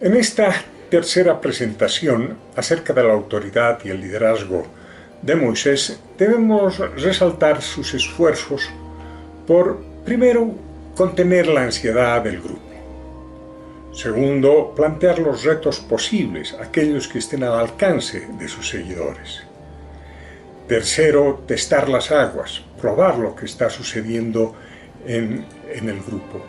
En esta tercera presentación acerca de la autoridad y el liderazgo de Moisés, debemos resaltar sus esfuerzos por, primero, contener la ansiedad del grupo. Segundo, plantear los retos posibles, aquellos que estén al alcance de sus seguidores. Tercero, testar las aguas, probar lo que está sucediendo en el grupo.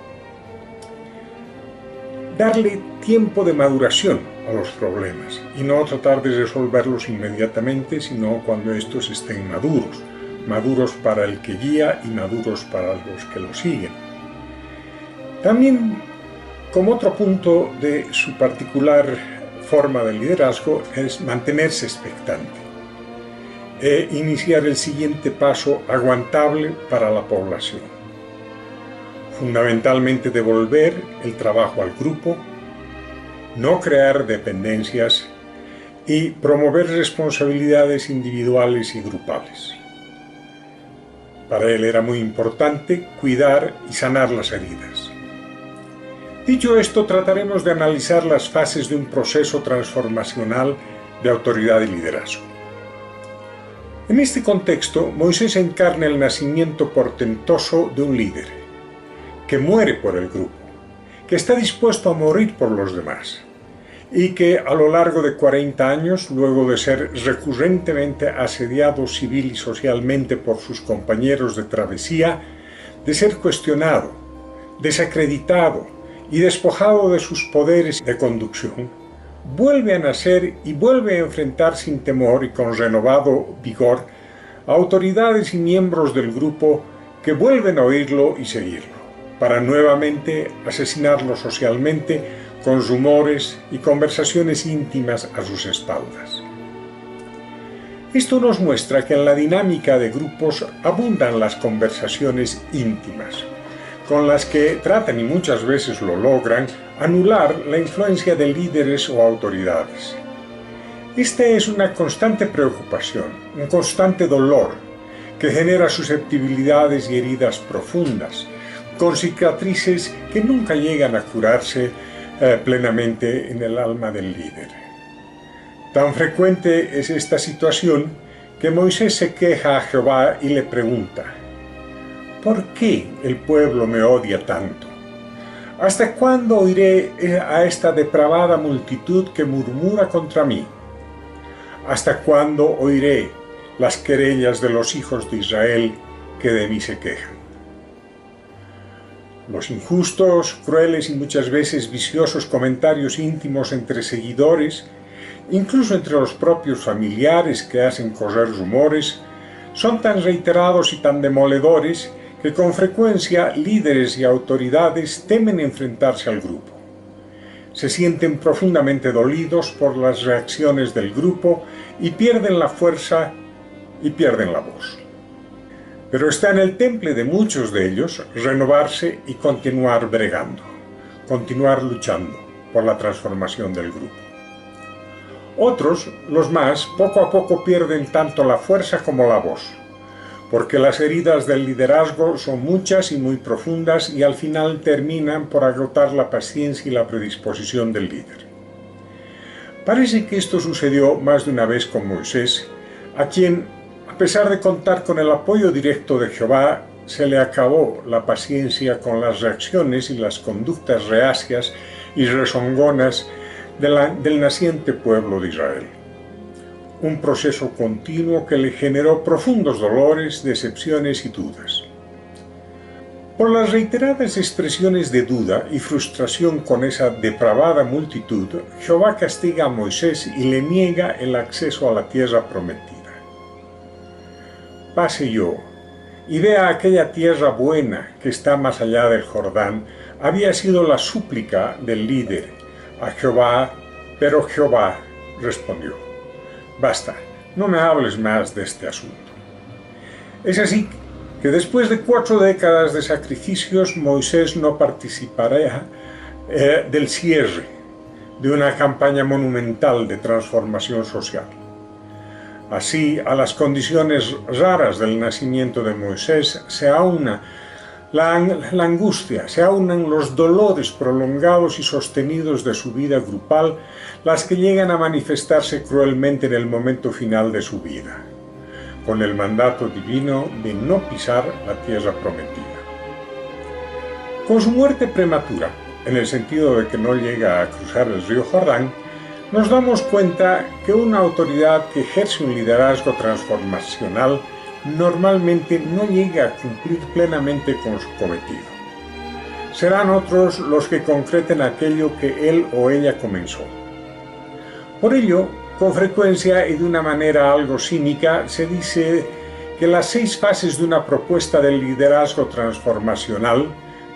Darle tiempo de maduración a los problemas y no tratar de resolverlos inmediatamente, sino cuando estos estén maduros. Maduros para el que guía y maduros para los que lo siguen. También, como otro punto de su particular forma de liderazgo, es mantenerse expectante e iniciar el siguiente paso aguantable para la población. Fundamentalmente devolver el trabajo al grupo, no crear dependencias y promover responsabilidades individuales y grupales. Para él era muy importante cuidar y sanar las heridas. Dicho esto, trataremos de analizar las fases de un proceso transformacional de autoridad y liderazgo. En este contexto, Moisés encarna el nacimiento portentoso de un líder, que muere por el grupo, que está dispuesto a morir por los demás, y que a lo largo de 40 años, luego de ser recurrentemente asediado civil y socialmente por sus compañeros de travesía, de ser cuestionado, desacreditado y despojado de sus poderes de conducción, vuelve a nacer y vuelve a enfrentar sin temor y con renovado vigor a autoridades y miembros del grupo que vuelven a oírlo y seguirlo, para nuevamente asesinarlo socialmente con rumores y conversaciones íntimas a sus espaldas. Esto nos muestra que en la dinámica de grupos abundan las conversaciones íntimas, con las que tratan, y muchas veces lo logran, anular la influencia de líderes o autoridades. Esta es una constante preocupación, un constante dolor, que genera susceptibilidades y heridas profundas, con cicatrices que nunca llegan a curarse plenamente en el alma del líder. Tan frecuente es esta situación que Moisés se queja a Jehová y le pregunta: ¿por qué el pueblo me odia tanto? ¿Hasta cuándo oiré a esta depravada multitud que murmura contra mí? ¿Hasta cuándo oiré las querellas de los hijos de Israel que de mí se quejan? Los injustos, crueles y muchas veces viciosos comentarios íntimos entre seguidores, incluso entre los propios familiares que hacen correr rumores, son tan reiterados y tan demoledores que con frecuencia líderes y autoridades temen enfrentarse al grupo. Se sienten profundamente dolidos por las reacciones del grupo y pierden la fuerza y pierden la voz. Pero está en el temple de muchos de ellos renovarse y continuar bregando, continuar luchando por la transformación del grupo. Otros, los más, poco a poco pierden tanto la fuerza como la voz, porque las heridas del liderazgo son muchas y muy profundas y al final terminan por agotar la paciencia y la predisposición del líder. Parece que esto sucedió más de una vez con Moisés, a quien, a pesar de contar con el apoyo directo de Jehová, se le acabó la paciencia con las reacciones y las conductas reacias y rezongonas del naciente pueblo de Israel. Un proceso continuo que le generó profundos dolores, decepciones y dudas. Por las reiteradas expresiones de duda y frustración con esa depravada multitud, Jehová castiga a Moisés y le niega el acceso a la tierra prometida. Pase yo y vea aquella tierra buena que está más allá del Jordán, había sido la súplica del líder a Jehová, pero Jehová respondió: basta, no me hables más de este asunto. Es así que después de 4 décadas de sacrificios, Moisés no participará del cierre de una campaña monumental de transformación social. Así, a las condiciones raras del nacimiento de Moisés se aúna la angustia, se aunan los dolores prolongados y sostenidos de su vida grupal, las que llegan a manifestarse cruelmente en el momento final de su vida, con el mandato divino de no pisar la tierra prometida. Con su muerte prematura, en el sentido de que no llega a cruzar el río Jordán, nos damos cuenta que una autoridad que ejerce un liderazgo transformacional normalmente no llega a cumplir plenamente con su cometido. Serán otros los que concreten aquello que él o ella comenzó. Por ello, con frecuencia y de una manera algo cínica, se dice que las 6 fases de una propuesta de liderazgo transformacional,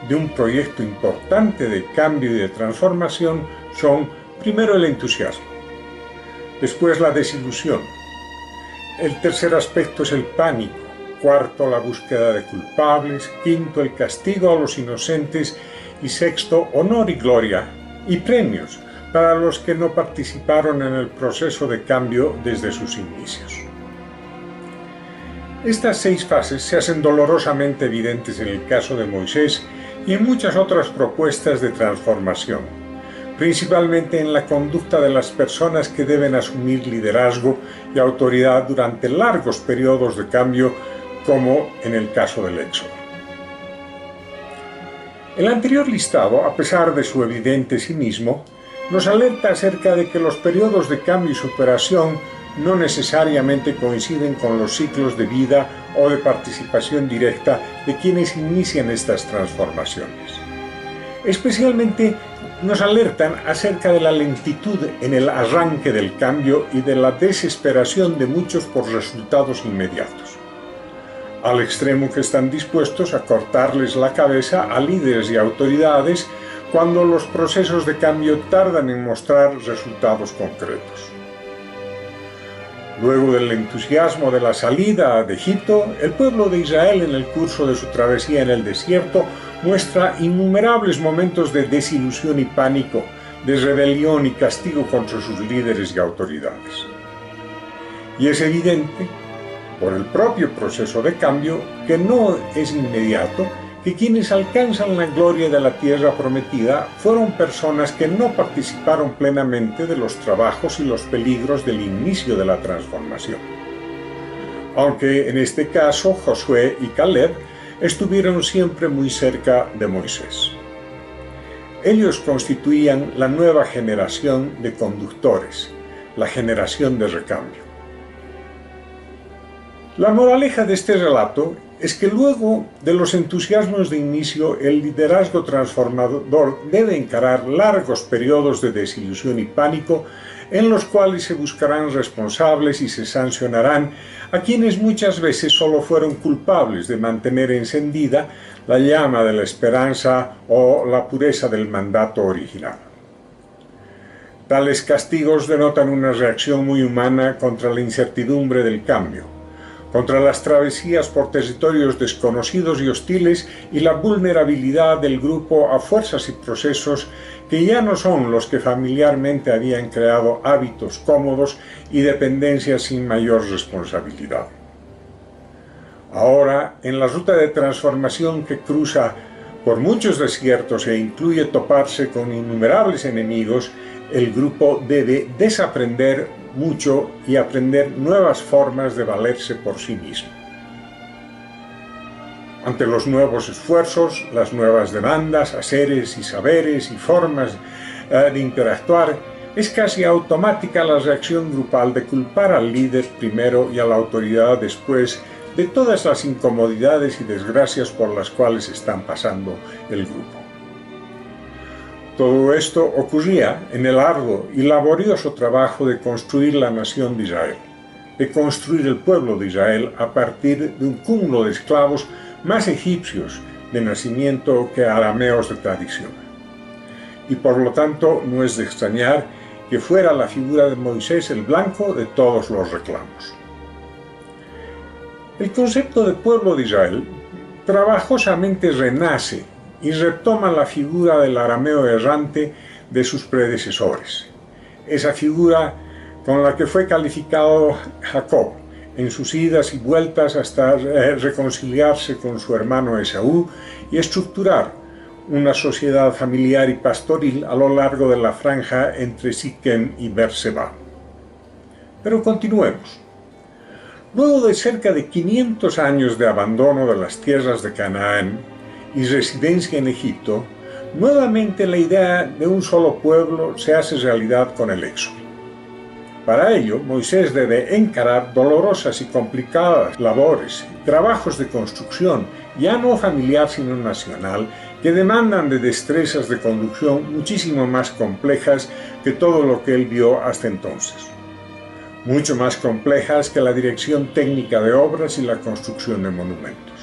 de un proyecto importante de cambio y de transformación, son: primero, el entusiasmo; después, la desilusión; el tercer aspecto es el pánico; cuarto, la búsqueda de culpables; quinto, el castigo a los inocentes; y sexto, honor y gloria y premios para los que no participaron en el proceso de cambio desde sus inicios. Estas 6 fases se hacen dolorosamente evidentes en el caso de Moisés y en muchas otras propuestas de transformación, principalmente en la conducta de las personas que deben asumir liderazgo y autoridad durante largos periodos de cambio, como en el caso del Éxodo. El anterior listado, a pesar de su evidente cinismo, nos alerta acerca de que los periodos de cambio y superación no necesariamente coinciden con los ciclos de vida o de participación directa de quienes inician estas transformaciones. Especialmente nos alertan acerca de la lentitud en el arranque del cambio y de la desesperación de muchos por resultados inmediatos, al extremo que están dispuestos a cortarles la cabeza a líderes y autoridades cuando los procesos de cambio tardan en mostrar resultados concretos. Luego del entusiasmo de la salida de Egipto, el pueblo de Israel, en el curso de su travesía en el desierto, muestra innumerables momentos de desilusión y pánico, de rebelión y castigo contra sus líderes y autoridades. Y es evidente, por el propio proceso de cambio, que no es inmediato, que quienes alcanzan la gloria de la tierra prometida fueron personas que no participaron plenamente de los trabajos y los peligros del inicio de la transformación. Aunque en este caso Josué y Caleb estuvieron siempre muy cerca de Moisés. Ellos constituían la nueva generación de conductores, la generación de recambio. La moraleja de este relato es que luego de los entusiasmos de inicio, el liderazgo transformador debe encarar largos periodos de desilusión y pánico en los cuales se buscarán responsables y se sancionarán a quienes muchas veces solo fueron culpables de mantener encendida la llama de la esperanza o la pureza del mandato original. Tales castigos denotan una reacción muy humana contra la incertidumbre del cambio, contra las travesías por territorios desconocidos y hostiles y la vulnerabilidad del grupo a fuerzas y procesos que ya no son los que familiarmente habían creado hábitos cómodos y dependencias sin mayor responsabilidad. Ahora, en la ruta de transformación que cruza por muchos desiertos e incluye toparse con innumerables enemigos, el grupo debe desaprender mucho y aprender nuevas formas de valerse por sí mismo. Ante los nuevos esfuerzos, las nuevas demandas, haceres y saberes y formas de interactuar, es casi automática la reacción grupal de culpar al líder primero y a la autoridad después de todas las incomodidades y desgracias por las cuales están pasando el grupo. Todo esto ocurría en el arduo y laborioso trabajo de construir la nación de Israel, de construir el pueblo de Israel a partir de un cúmulo de esclavos más egipcios de nacimiento que arameos de tradición. Y por lo tanto no es de extrañar que fuera la figura de Moisés el blanco de todos los reclamos. El concepto de pueblo de Israel trabajosamente renace y retoma la figura del arameo errante de sus predecesores, esa figura con la que fue calificado Jacob en sus idas y vueltas hasta reconciliarse con su hermano Esaú y estructurar una sociedad familiar y pastoril a lo largo de la franja entre Siquem y Beerseba. Pero continuemos. Luego de cerca de 500 años de abandono de las tierras de Canaán y residencia en Egipto, nuevamente la idea de un solo pueblo se hace realidad con el Éxodo. Para ello, Moisés debe encarar dolorosas y complicadas labores, trabajos de construcción, ya no familiar sino nacional, que demandan de destrezas de conducción muchísimo más complejas que todo lo que él vio hasta entonces. Mucho más complejas que la dirección técnica de obras y la construcción de monumentos.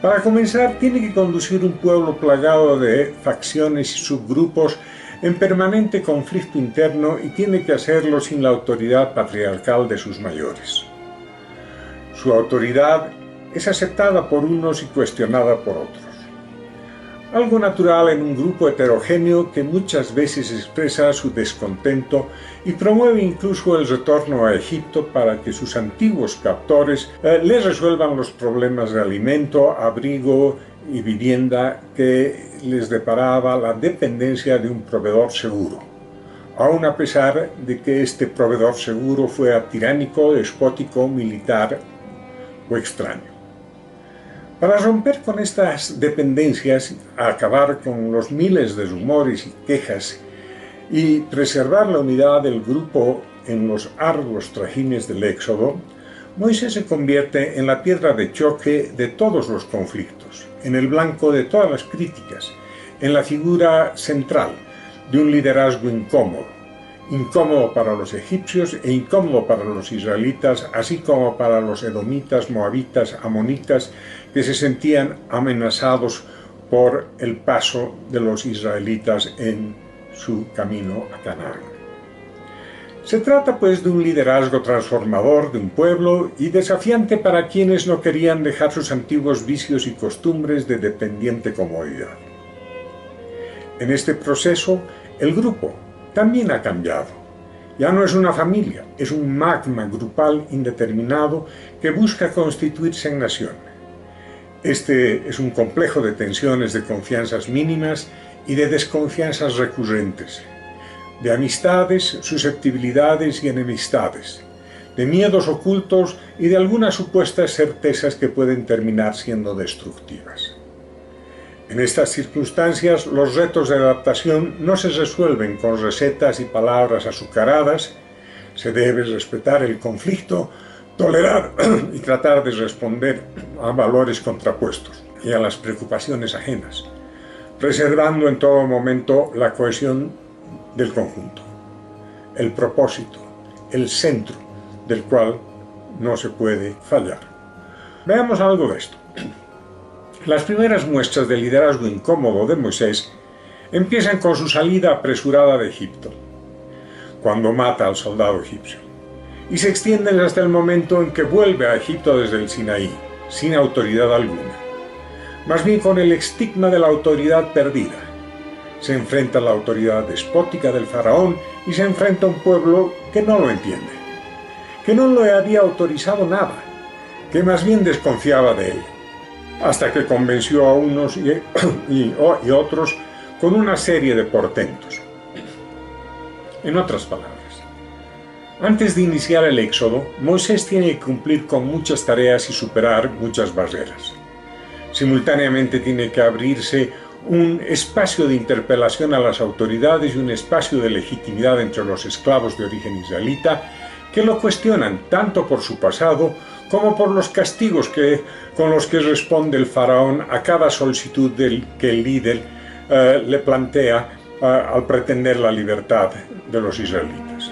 Para comenzar, tiene que conducir un pueblo plagado de facciones y subgrupos en permanente conflicto interno y tiene que hacerlo sin la autoridad patriarcal de sus mayores. Su autoridad es aceptada por unos y cuestionada por otros. Algo natural en un grupo heterogéneo que muchas veces expresa su descontento y promueve incluso el retorno a Egipto para que sus antiguos captores les resuelvan los problemas de alimento, abrigo y vivienda que les deparaba la dependencia de un proveedor seguro, aun a pesar de que este proveedor seguro fuera tiránico, despótico, militar o extraño. Para romper con estas dependencias, acabar con los miles de rumores y quejas y preservar la unidad del grupo en los arduos trajines del Éxodo, Moisés se convierte en la piedra de choque de todos los conflictos, en el blanco de todas las críticas, en la figura central de un liderazgo incómodo para los egipcios e incómodo para los israelitas, así como para los edomitas, moabitas, amonitas, que se sentían amenazados por el paso de los israelitas en su camino a Canaán. Se trata pues de un liderazgo transformador de un pueblo y desafiante para quienes no querían dejar sus antiguos vicios y costumbres de dependiente comodidad. En este proceso, el grupo también ha cambiado. Ya no es una familia, es un magma grupal indeterminado que busca constituirse en nación. Este es un complejo de tensiones de confianzas mínimas y de desconfianzas recurrentes, de amistades, susceptibilidades y enemistades, de miedos ocultos y de algunas supuestas certezas que pueden terminar siendo destructivas. En estas circunstancias, los retos de adaptación no se resuelven con recetas y palabras azucaradas. Se debe respetar el conflicto, tolerar y tratar de responder a valores contrapuestos y a las preocupaciones ajenas, preservando en todo momento la cohesión del conjunto, el propósito, el centro del cual no se puede fallar. Veamos algo de esto. Las primeras muestras de liderazgo incómodo de Moisés empiezan con su salida apresurada de Egipto, cuando mata al soldado egipcio, y se extienden hasta el momento en que vuelve a Egipto desde el Sinaí, sin autoridad alguna, más bien con el estigma de la autoridad perdida. Se enfrenta a la autoridad despótica del faraón y se enfrenta a un pueblo que no lo entiende, que no le había autorizado nada, que más bien desconfiaba de él, hasta que convenció a unos y otros con una serie de portentos. En otras palabras, antes de iniciar el éxodo, Moisés tiene que cumplir con muchas tareas y superar muchas barreras. Simultáneamente tiene que abrirse un espacio de interpelación a las autoridades y un espacio de legitimidad entre los esclavos de origen israelita que lo cuestionan tanto por su pasado como por los castigos con los que responde el faraón a cada solicitud que el líder le plantea al pretender la libertad de los israelitas.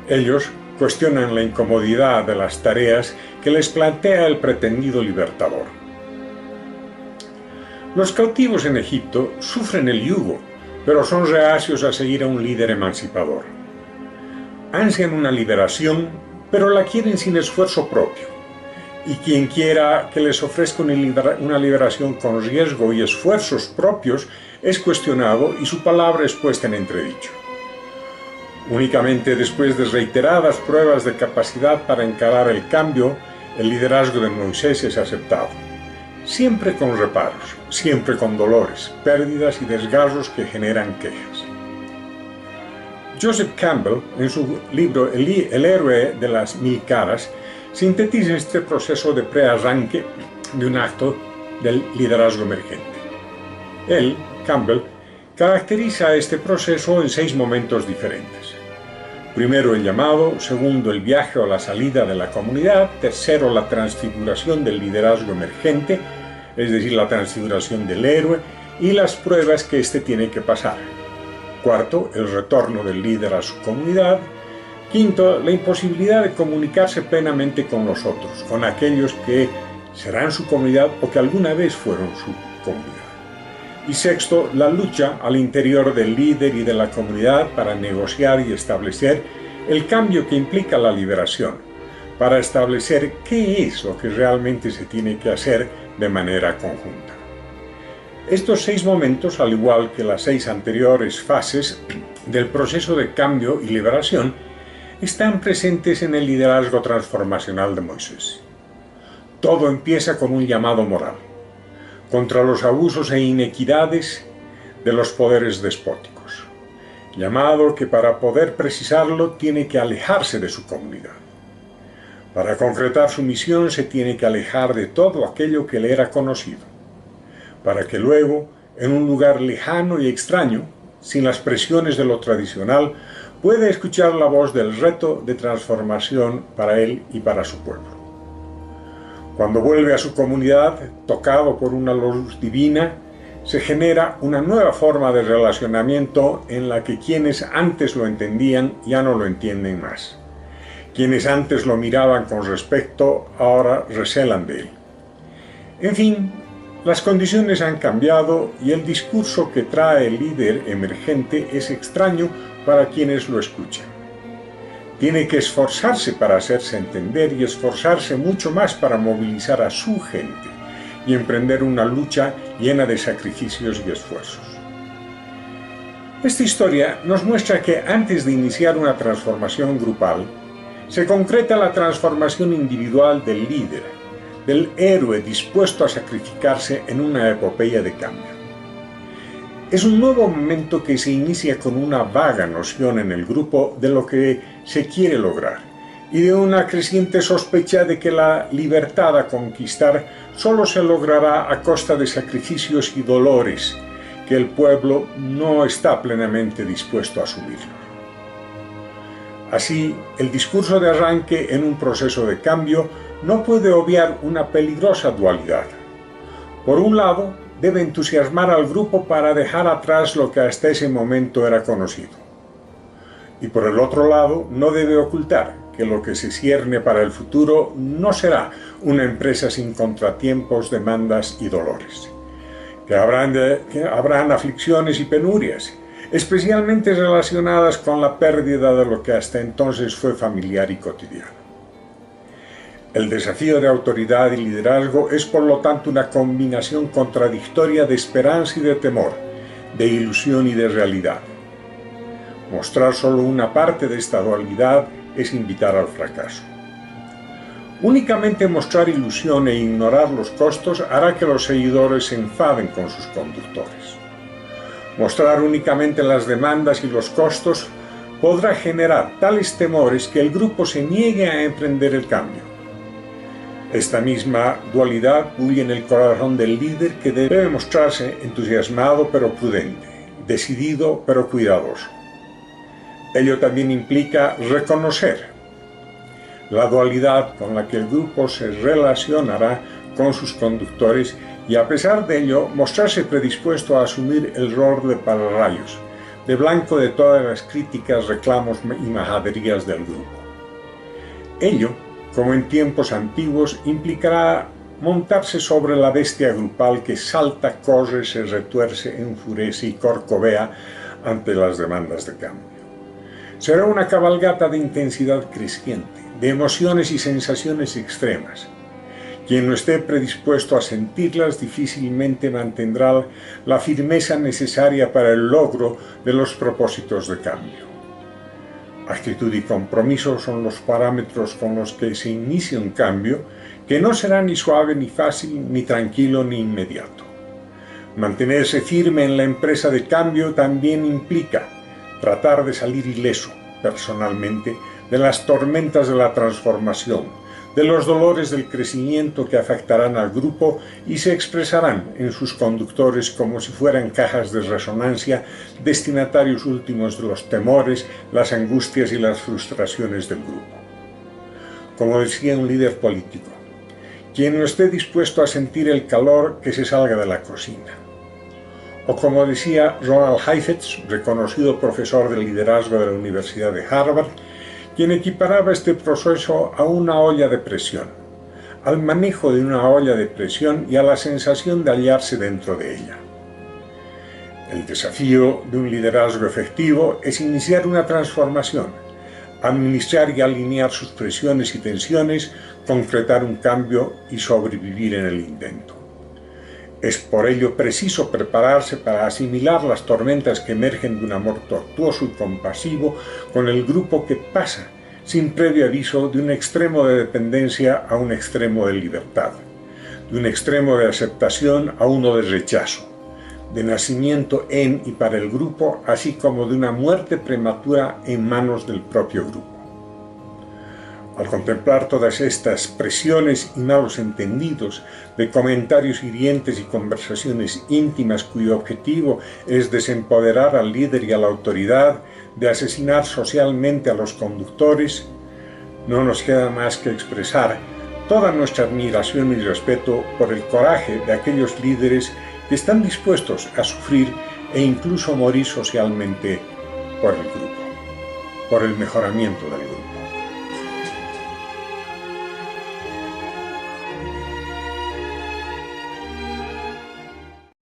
Ellos cuestionan la incomodidad de las tareas que les plantea el pretendido libertador. Los cautivos en Egipto sufren el yugo, pero son reacios a seguir a un líder emancipador. Ansian una liberación, pero la quieren sin esfuerzo propio. Y quien quiera que les ofrezca una liberación con riesgo y esfuerzos propios es cuestionado y su palabra es puesta en entredicho. Únicamente después de reiteradas pruebas de capacidad para encarar el cambio, el liderazgo de Moisés es aceptado. Siempre con reparos, siempre con dolores, pérdidas y desgarros que generan quejas. Joseph Campbell, en su libro El héroe de las 1000 caras, sintetiza este proceso de prearranque de un acto del liderazgo emergente. Él, Campbell, caracteriza este proceso en 6 momentos diferentes. Primero el llamado, segundo el viaje o la salida de la comunidad, tercero la transfiguración del liderazgo emergente, es decir, la transfiguración del héroe y las pruebas que éste tiene que pasar. Cuarto, el retorno del líder a su comunidad. Quinto, la imposibilidad de comunicarse plenamente con los otros, con aquellos que serán su comunidad o que alguna vez fueron su comunidad. Y sexto, la lucha al interior del líder y de la comunidad para negociar y establecer el cambio que implica la liberación, para establecer qué es lo que realmente se tiene que hacer de manera conjunta. Estos 6 momentos, al igual que las 6 anteriores fases del proceso de cambio y liberación, están presentes en el liderazgo transformacional de Moisés. Todo empieza con un llamado moral, contra los abusos e inequidades de los poderes despóticos. Llamado que para poder precisarlo tiene que alejarse de su comunidad. Para concretar su misión se tiene que alejar de todo aquello que le era conocido, para que luego, en un lugar lejano y extraño, sin las presiones de lo tradicional, pueda escuchar la voz del reto de transformación para él y para su pueblo. Cuando vuelve a su comunidad, tocado por una luz divina, se genera una nueva forma de relacionamiento en la que quienes antes lo entendían ya no lo entienden más. Quienes antes lo miraban con respeto, ahora recelan de él. En fin, las condiciones han cambiado y el discurso que trae el líder emergente es extraño para quienes lo escuchan. Tiene que esforzarse para hacerse entender y esforzarse mucho más para movilizar a su gente y emprender una lucha llena de sacrificios y esfuerzos. Esta historia nos muestra que antes de iniciar una transformación grupal, se concreta la transformación individual del líder, del héroe dispuesto a sacrificarse en una epopeya de cambio. Es un nuevo momento que se inicia con una vaga noción en el grupo de lo que se quiere lograr y de una creciente sospecha de que la libertad a conquistar solo se logrará a costa de sacrificios y dolores que el pueblo no está plenamente dispuesto a asumir. Así, el discurso de arranque en un proceso de cambio no puede obviar una peligrosa dualidad. Por un lado, debe entusiasmar al grupo para dejar atrás lo que hasta ese momento era conocido. Y por el otro lado, no debe ocultar que lo que se cierne para el futuro no será una empresa sin contratiempos, demandas y dolores. Que habrán aflicciones y penurias, especialmente relacionadas con la pérdida de lo que hasta entonces fue familiar y cotidiano. El desafío de autoridad y liderazgo es por lo tanto una combinación contradictoria de esperanza y de temor, de ilusión y de realidad. Mostrar solo una parte de esta dualidad es invitar al fracaso. Únicamente mostrar ilusión e ignorar los costos hará que los seguidores se enfaden con sus conductores. Mostrar únicamente las demandas y los costos podrá generar tales temores que el grupo se niegue a emprender el cambio. Esta misma dualidad bulle en el corazón del líder, que debe mostrarse entusiasmado pero prudente, decidido pero cuidadoso. Ello también implica reconocer la dualidad con la que el grupo se relacionará con sus conductores y, a pesar de ello, mostrarse predispuesto a asumir el rol de pararrayos, de blanco de todas las críticas, reclamos y majaderías del grupo. Ello, como en tiempos antiguos, implicará montarse sobre la bestia grupal que salta, corre, se retuerce, enfurece y corcovea ante las demandas de cambio. Será una cabalgata de intensidad creciente, de emociones y sensaciones extremas. Quien no esté predispuesto a sentirlas difícilmente mantendrá la firmeza necesaria para el logro de los propósitos de cambio. Actitud y compromiso son los parámetros con los que se inicia un cambio que no será ni suave, ni fácil, ni tranquilo, ni inmediato. Mantenerse firme en la empresa de cambio también implica tratar de salir ileso, personalmente, de las tormentas de la transformación, de los dolores del crecimiento que afectarán al grupo y se expresarán en sus conductores como si fueran cajas de resonancia, destinatarios últimos de los temores, las angustias y las frustraciones del grupo. Como decía un líder político, quien no esté dispuesto a sentir el calor, que se salga de la cocina. O como decía Ronald Heifetz, reconocido profesor de liderazgo de la Universidad de Harvard, quien equiparaba este proceso a una olla de presión, al manejo de una olla de presión y a la sensación de hallarse dentro de ella. El desafío de un liderazgo efectivo es iniciar una transformación, administrar y alinear sus presiones y tensiones, concretar un cambio y sobrevivir en el intento. Es por ello preciso prepararse para asimilar las tormentas que emergen de un amor tortuoso y compasivo con el grupo que pasa, sin previo aviso, de un extremo de dependencia a un extremo de libertad, de un extremo de aceptación a uno de rechazo, de nacimiento en y para el grupo, así como de una muerte prematura en manos del propio grupo. Al contemplar todas estas presiones y malos entendidos, de comentarios hirientes y conversaciones íntimas cuyo objetivo es desempoderar al líder y a la autoridad, de asesinar socialmente a los conductores, no nos queda más que expresar toda nuestra admiración y respeto por el coraje de aquellos líderes que están dispuestos a sufrir e incluso morir socialmente por el grupo, por el mejoramiento del grupo.